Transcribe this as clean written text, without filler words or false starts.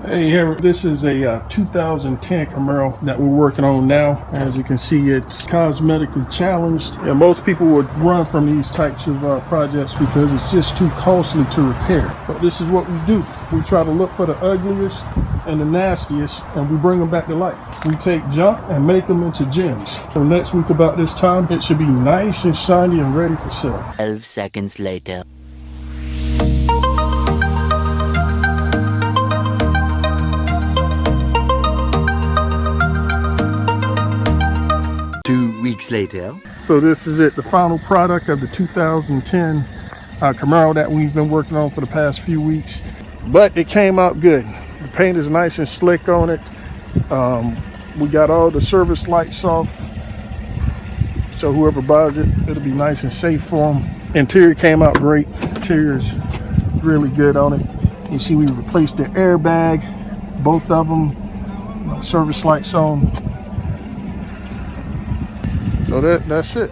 Hey, here, this is a 2010 Camaro that we're working on now. As you can see, it's cosmetically challenged. And most people would run from these types of projects because it's just too costly to repair. But this is what we do. We try to look for the ugliest and the nastiest, and we bring them back to life. We take junk and make them into gems. So next week about this time, it should be nice and shiny and ready for sale. 12 seconds later. Later. So this is it, the final product of the 2010 Camaro that we've been working on for the past few weeks. But it came out good. The paint is nice and slick on it. We got all the service lights off, so whoever buys it, it'll be nice and safe for them. Interior came out great. Interior is really good on it. You see we replaced the airbag, both of them, service lights on. So that's it.